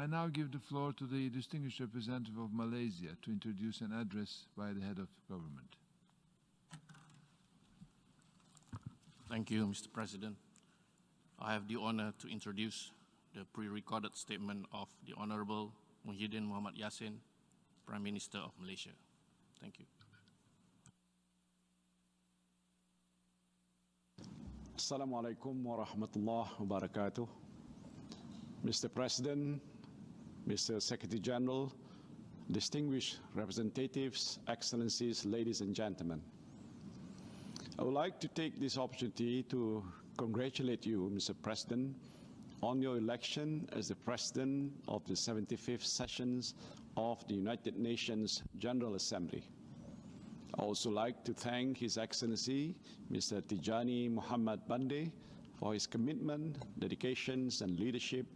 I now give the floor to the distinguished representative of Malaysia to introduce an address by the head of government. Thank you, Mr. President. I have the honor to introduce the pre-recorded statement of the Honorable Muhyiddin Yassin, Prime Minister of Malaysia. Thank you. Assalamu alaikum wa rahmatullah wa barakatuh. Mr. President, Mr. Secretary General, distinguished representatives, excellencies, ladies and gentlemen. I would like to take this opportunity to congratulate you, Mr. President, on your election as the President of the 75th sessions of the United Nations General Assembly. I also like to thank His Excellency, Mr. Tijani Muhammad Bande, for his commitment, dedications, and leadership,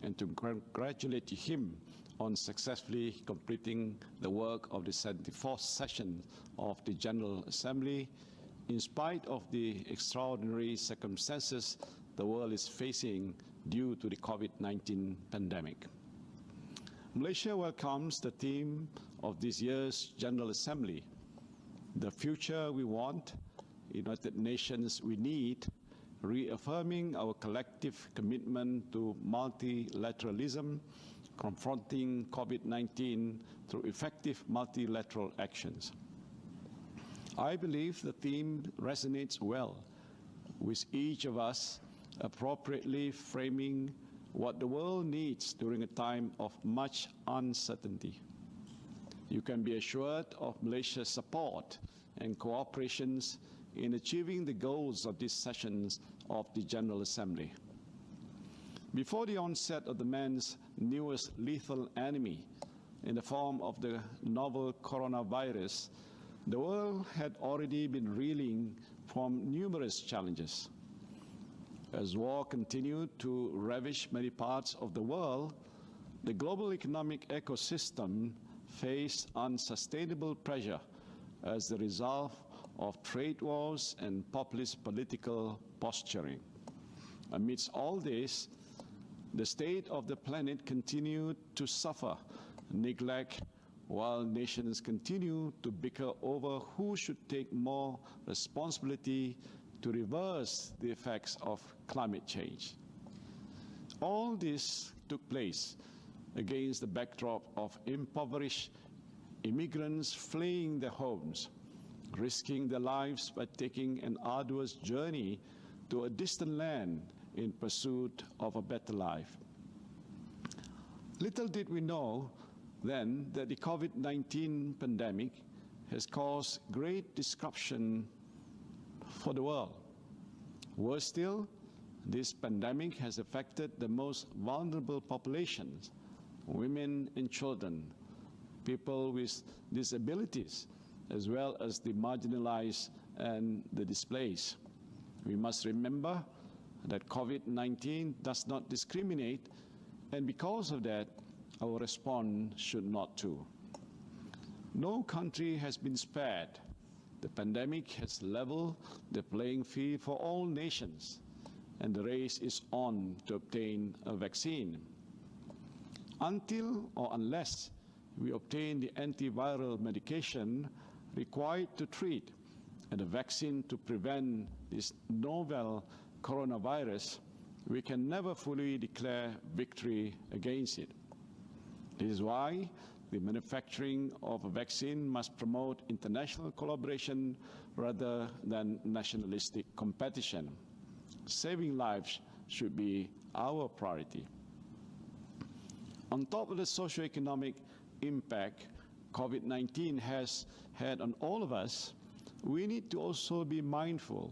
and to congratulate him on successfully completing the work of the 74th session of the General Assembly, in spite of the extraordinary circumstances the world is facing due to the COVID-19 pandemic. Malaysia welcomes the theme of this year's General Assembly, the future we want, United Nations we need, reaffirming our collective commitment to multilateralism, confronting COVID-19 through effective multilateral actions. I believe the theme resonates well with each of us, appropriately framing what the world needs during a time of much uncertainty. You can be assured of Malaysia's support and cooperations in achieving the goals of these sessions of the General Assembly. Before the onset of the man's newest lethal enemy in the form of the novel coronavirus, the world had already been reeling from numerous challenges. As war continued to ravage many parts of the world, the global economic ecosystem faced unsustainable pressure as the result of trade wars and populist political posturing. Amidst all this, the state of the planet continued to suffer neglect while nations continue to bicker over who should take more responsibility to reverse the effects of climate change. All this took place against the backdrop of impoverished immigrants fleeing their homes, risking their lives by taking an arduous journey to a distant land in pursuit of a better life. Little did we know then that the COVID-19 pandemic has caused great disruption for the world. Worse still, this pandemic has affected the most vulnerable populations, women and children, people with disabilities, as well as the marginalized and the displaced. We must remember that COVID-19 does not discriminate, and because of that, our response should not too. No country has been spared. The pandemic has leveled the playing field for all nations, and the race is on to obtain a vaccine. Until or unless we obtain the antiviral medication required to treat and a vaccine to prevent this novel coronavirus, we can never fully declare victory against it. This is why the manufacturing of a vaccine must promote international collaboration rather than nationalistic competition. Saving lives should be our priority. On top of the socioeconomic impact COVID-19 has had on all of us, we need to also be mindful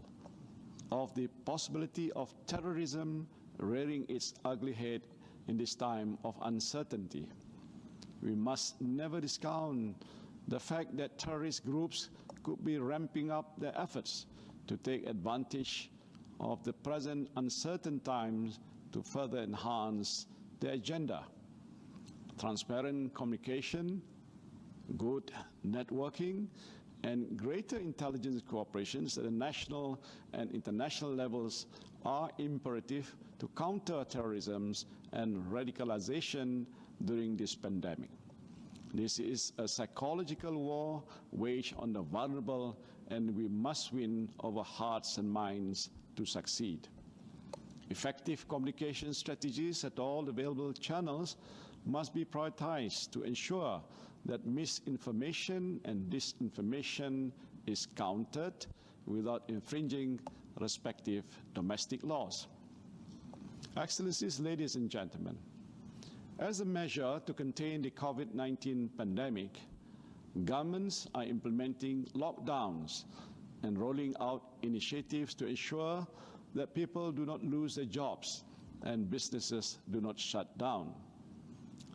of the possibility of terrorism rearing its ugly head in this time of uncertainty. We must never discount the fact that terrorist groups could be ramping up their efforts to take advantage of the present uncertain times to further enhance their agenda. Transparent communication, good networking, and greater intelligence cooperations at the national and international levels are imperative to counter terrorism and radicalization during this pandemic. This is a psychological war waged on the vulnerable, and we must win over hearts and minds to succeed. Effective communication strategies at all available channels must be prioritized to ensure that misinformation and disinformation is countered without infringing respective domestic laws. Excellencies, ladies and gentlemen, as a measure to contain the COVID-19 pandemic, governments are implementing lockdowns and rolling out initiatives to ensure that people do not lose their jobs and businesses do not shut down.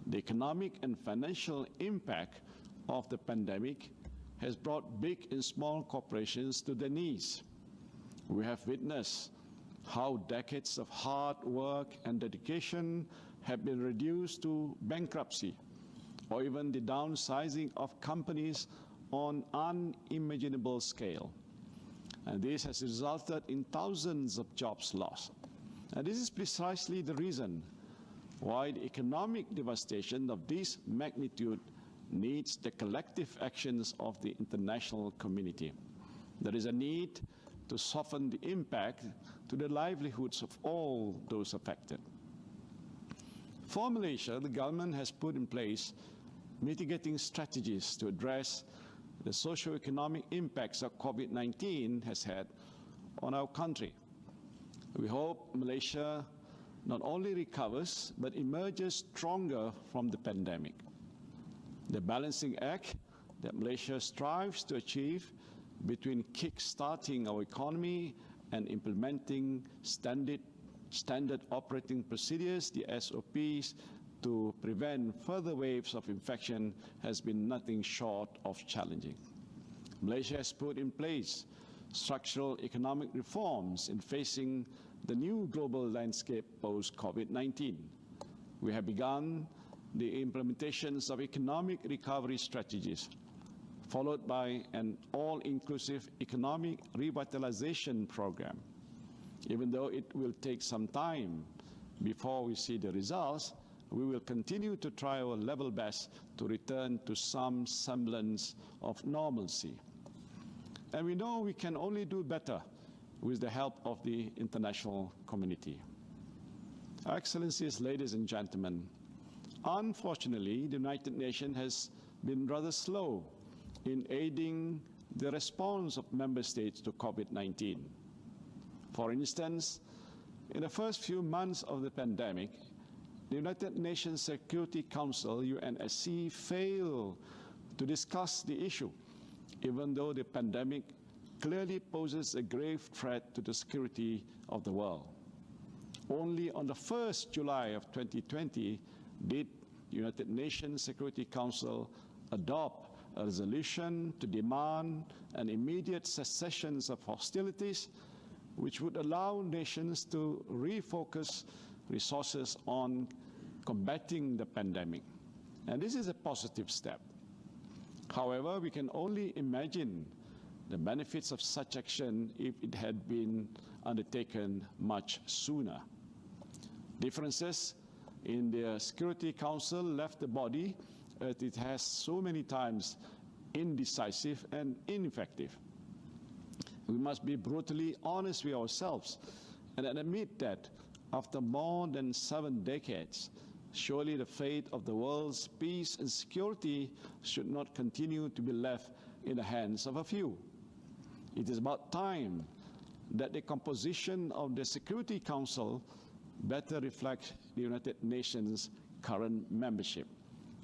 The economic and financial impact of the pandemic has brought big and small corporations to their knees. We have witnessed how decades of hard work and dedication have been reduced to bankruptcy, or even the downsizing of companies on unimaginable scale. And this has resulted in thousands of jobs lost. And this is precisely the reason why the economic devastation of this magnitude needs the collective actions of the international community. There is a need to soften the impact to the livelihoods of all those affected. For Malaysia, the government has put in place mitigating strategies to address the socio-economic impacts that COVID-19 has had on our country. We hope Malaysia not only recovers, but emerges stronger from the pandemic. The balancing act that Malaysia strives to achieve between kick-starting our economy and implementing standard operating procedures, the SOPs, to prevent further waves of infection has been nothing short of challenging. Malaysia has put in place structural economic reforms in facing the new global landscape post-COVID-19. We have begun the implementations of economic recovery strategies, followed by an all-inclusive economic revitalization program. Even though it will take some time before we see the results, we will continue to try our level best to return to some semblance of normalcy. And we know we can only do better with the help of the international community. Excellencies, ladies and gentlemen, unfortunately, the United Nations has been rather slow in aiding the response of member states to COVID-19. For instance, in the first few months of the pandemic, the United Nations Security Council, UNSC, failed to discuss the issue, even though the pandemic clearly poses a grave threat to the security of the world. Only on the 1st July of 2020 did the United Nations Security Council adopt a resolution to demand an immediate cessation of hostilities, which would allow nations to refocus resources on combating the pandemic. And this is a positive step. However, we can only imagine the benefits of such action if it had been undertaken much sooner. Differences in the Security Council left the body as it has so many times indecisive and ineffective. We must be brutally honest with ourselves and admit that after more than 7 decades, surely the fate of the world's peace and security should not continue to be left in the hands of a few. It is about time that the composition of the Security Council better reflects the United Nations' current membership.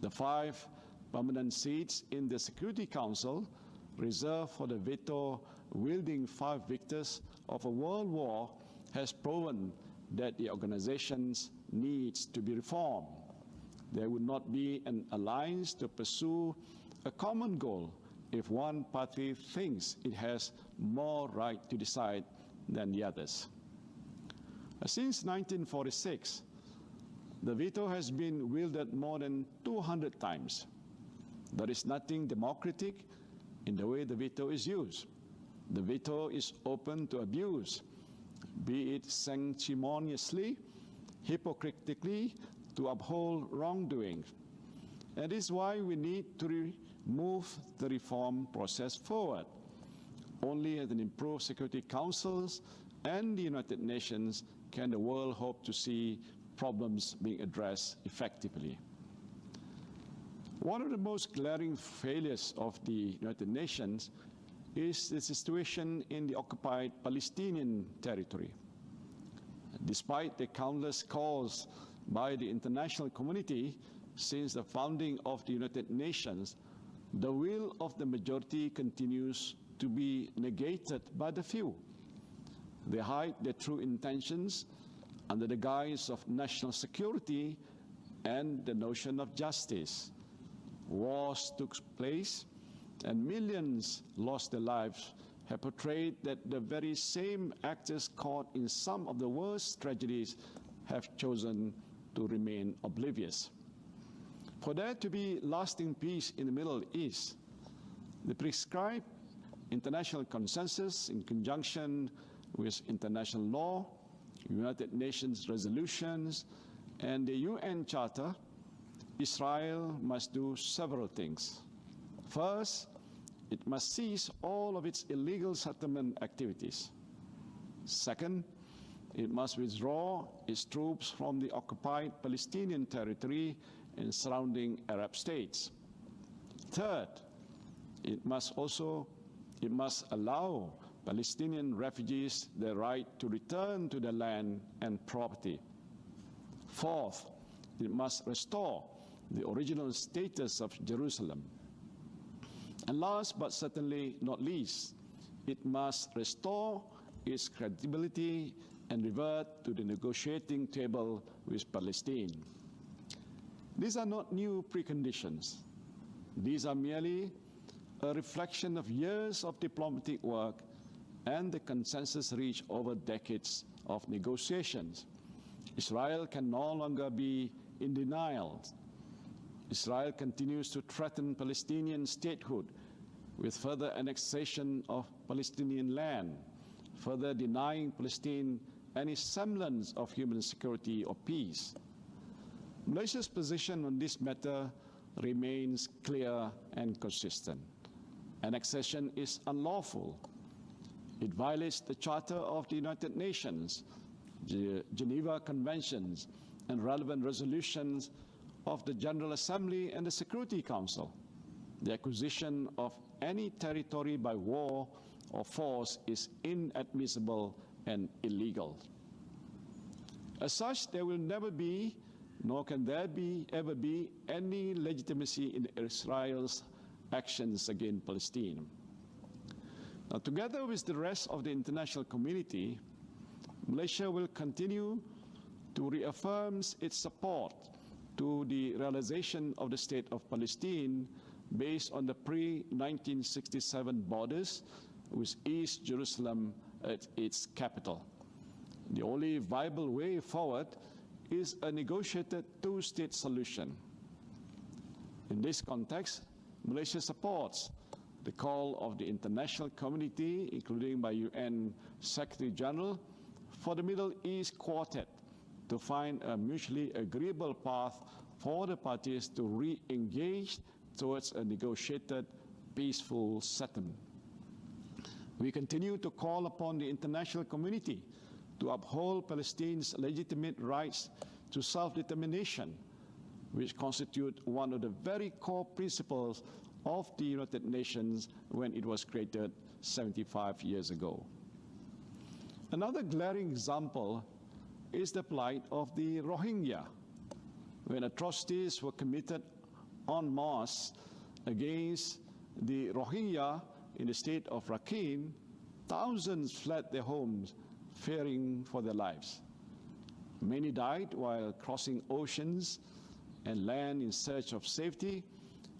The 5 permanent seats in the Security Council reserved for the veto-wielding 5 victors of a world war has proven that the organization needs to be reformed. There would not be an alliance to pursue a common goal if one party thinks it has more right to decide than the others. Since 1946, the veto has been wielded more than 200 times. There is nothing democratic in the way the veto is used. The veto is open to abuse, be it sanctimoniously, hypocritically, to uphold wrongdoing. And this is why we need to move the reform process forward. Only at an improved Security Councils and the United Nations can the world hope to see problems being addressed effectively. One of the most glaring failures of the United Nations is the situation in the occupied Palestinian territory. Despite the countless calls by the international community since the founding of the United Nations, the will of the majority continues to be negated by the few. They hide their true intentions under the guise of national security and the notion of justice. Wars took place and millions lost their lives, have portrayed that the very same actors caught in some of the worst tragedies have chosen to remain oblivious. For there to be lasting peace in the Middle East, the prescribed international consensus in conjunction with international law, United Nations resolutions, and the UN Charter, Israel must do several things. First, it must cease all of its illegal settlement activities. Second, it must withdraw its troops from the occupied Palestinian territory and surrounding Arab states. Third, it must allow Palestinian refugees the right to return to their land and property. Fourth, it must restore the original status of Jerusalem. And last but certainly not least, it must restore its credibility and revert to the negotiating table with Palestine. These are not new preconditions. These are merely a reflection of years of diplomatic work and the consensus reached over decades of negotiations. Israel can no longer be in denial. Israel continues to threaten Palestinian statehood with further annexation of Palestinian land, further denying Palestine any semblance of human security or peace. Malaysia's position on this matter remains clear and consistent. Annexation is unlawful. It violates the Charter of the United Nations, the Geneva Conventions, and relevant resolutions of the General Assembly and the Security Council. The acquisition of any territory by war or force is inadmissible and illegal. As such, there will never be, nor can there ever be, any legitimacy in Israel's actions against Palestine. Now, together with the rest of the international community, Malaysia will continue to reaffirm its support to the realization of the State of Palestine based on the pre-1967 borders with East Jerusalem at its capital. The only viable way forward is a negotiated two-state solution. In this context, Malaysia supports the call of the international community, including by UN Secretary General, for the Middle East Quartet to find a mutually agreeable path for the parties to re-engage towards a negotiated, peaceful settlement. We continue to call upon the international community to uphold Palestine's legitimate rights to self-determination, which constitute one of the very core principles of the United Nations when it was created 75 years ago. Another glaring example is the plight of the Rohingya. When atrocities were committed en masse against the Rohingya in the state of Rakhine, thousands fled their homes, fearing for their lives. Many died while crossing oceans and land in search of safety,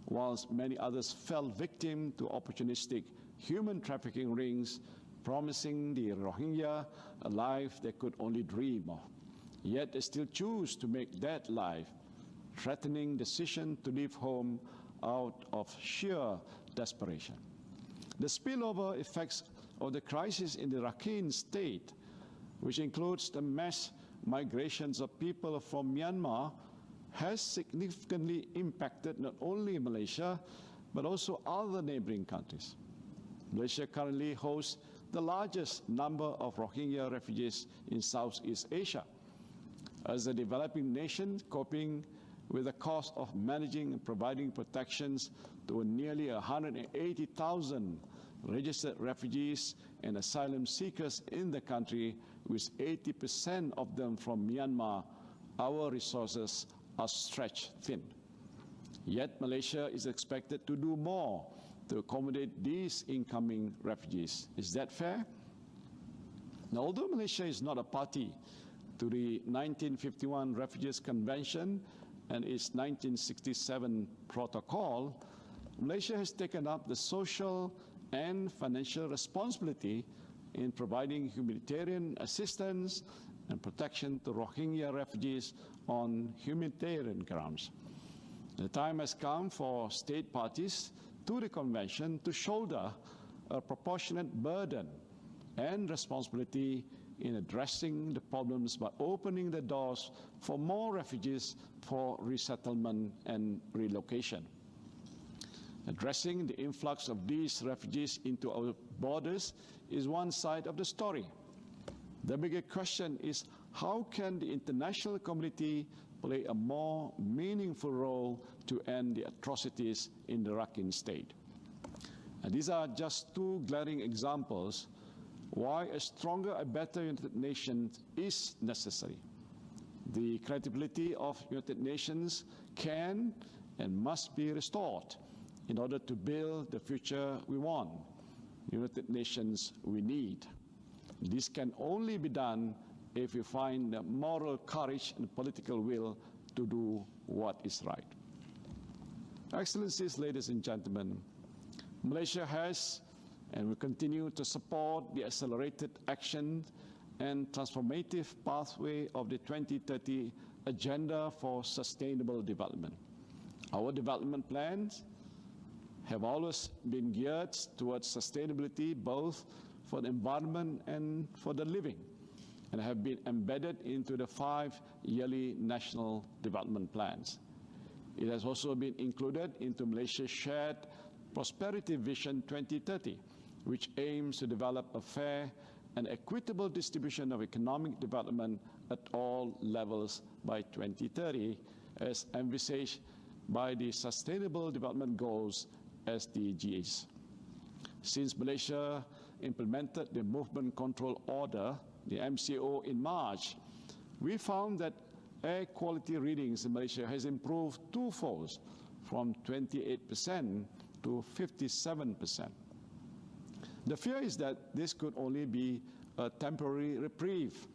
whilst many others fell victim to opportunistic human trafficking rings, promising the Rohingya a life they could only dream of. Yet they still choose to make that life, threatening decision to leave home out of sheer desperation. The spillover effects of the crisis in the Rakhine state, which includes the mass migrations of people from Myanmar, has significantly impacted not only Malaysia, but also other neighboring countries. Malaysia currently hosts the largest number of Rohingya refugees in Southeast Asia. As a developing nation coping with the cost of managing and providing protections to nearly 180,000 registered refugees and asylum seekers in the country, with 80% of them from Myanmar, our resources are stretched thin. Yet Malaysia is expected to do more to accommodate these incoming refugees. Is that fair? Now, although Malaysia is not a party to the 1951 Refugees Convention and its 1967 protocol, Malaysia has taken up the social and financial responsibility in providing humanitarian assistance and protection to Rohingya refugees on humanitarian grounds. The time has come for state parties to the convention to shoulder a proportionate burden and responsibility in addressing the problems by opening the doors for more refugees for resettlement and relocation. Addressing the influx of these refugees into our borders is one side of the story. The bigger question is, how can the international community play a more meaningful role to end the atrocities in the Rakhine state? And these are just two glaring examples why a stronger and better United Nations is necessary. The credibility of United Nations can and must be restored in order to build the future we want, United Nations we need. This can only be done if we find the moral courage and political will to do what is right. Excellencies, ladies and gentlemen, Malaysia has and will continue to support the accelerated action and transformative pathway of the 2030 Agenda for Sustainable Development. Our development plans have always been geared towards sustainability, both for the environment and for the living, and have been embedded into the 5 yearly national development plans. It has also been included into Malaysia's shared Prosperity Vision 2030, which aims to develop a fair and equitable distribution of economic development at all levels by 2030, as envisaged by the Sustainable Development Goals, SDGs. Since Malaysia implemented the Movement Control Order, the MCO, in March, we found that air quality readings in Malaysia has improved twofold, from 28% to 57%. The fear is that this could only be a temporary reprieve,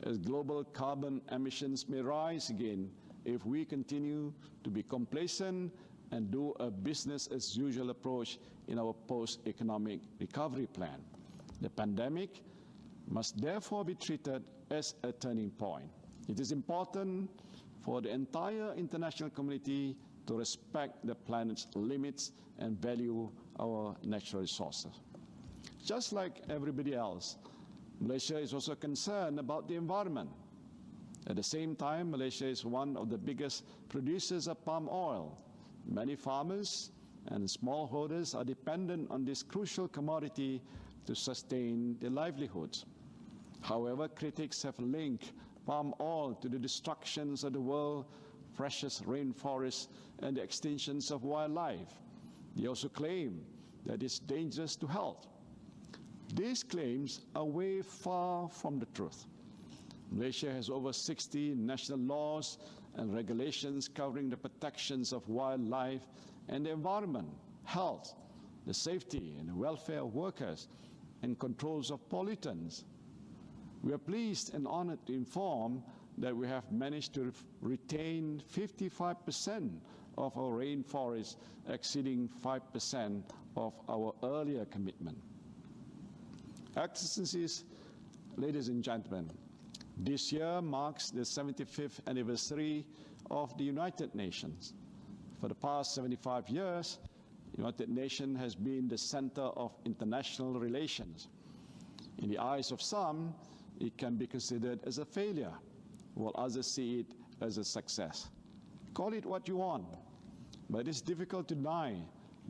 as global carbon emissions may rise again if we continue to be complacent and do a business-as-usual approach in our post-economic recovery plan. The pandemic must therefore be treated as a turning point. It is important for the entire international community to respect the planet's limits and value our natural resources. Just like everybody else, Malaysia is also concerned about the environment. At the same time, Malaysia is one of the biggest producers of palm oil. Many farmers and smallholders are dependent on this crucial commodity to sustain their livelihoods. However, critics have linked palm oil to the destructions of the world's precious rainforests and the extinctions of wildlife. They also claim that it's dangerous to health. These claims are way far from the truth. Malaysia has over 60 national laws and regulations covering the protections of wildlife and the environment, health, the safety and the welfare of workers, and controls of pollutants. We are pleased and honored to inform that we have managed to retain 55% of our rainforests, exceeding 5% of our earlier commitment. Excellencies, ladies and gentlemen, this year marks the 75th anniversary of the United Nations. For the past 75 years, The United Nations has been the center of international relations. In the eyes of some, it can be considered as a failure, while others see it as a success. Call it what you want, but it is difficult to deny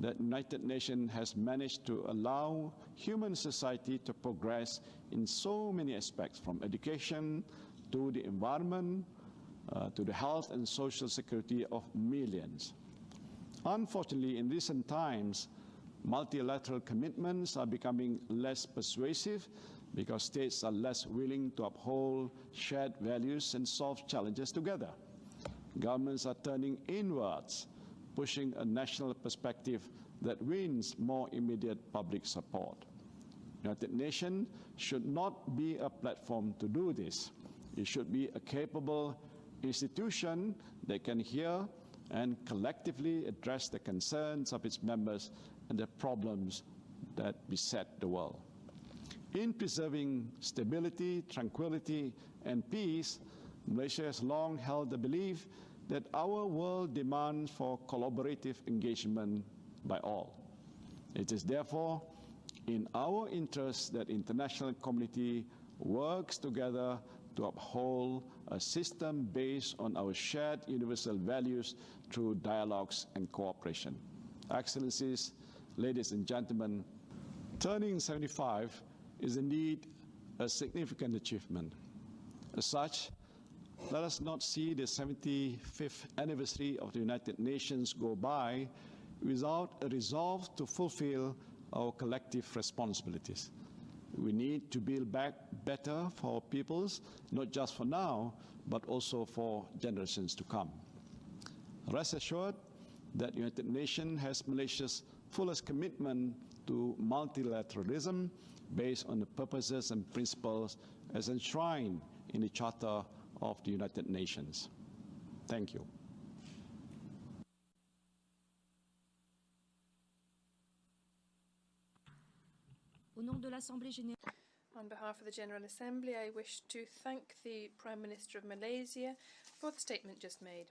that the United Nations has managed to allow human society to progress in so many aspects, from education to the environment, to the health and social security of millions. Unfortunately, in recent times, multilateral commitments are becoming less persuasive because states are less willing to uphold shared values and solve challenges together. Governments are turning inwards, pushing a national perspective that wins more immediate public support. The United Nations should not be a platform to do this. It should be a capable institution that can hear and collectively address the concerns of its members and the problems that beset the world. In preserving stability, tranquility, and peace, Malaysia has long held the belief that our world demands for collaborative engagement by all. It is therefore in our interest that the international community works together to uphold a system based on our shared universal values through dialogues and cooperation. Excellencies, ladies and gentlemen, turning 75 is indeed a significant achievement. As such, let us not see the 75th anniversary of the United Nations go by without a resolve to fulfill our collective responsibilities. We need to build back better for our peoples, not just for now, but also for generations to come. Rest assured that the United Nations has Malaysia's fullest commitment to multilateralism based on the purposes and principles as enshrined in the Charter of the United Nations. Thank you. On behalf of the General Assembly, I wish to thank the Prime Minister of Malaysia for the statement just made.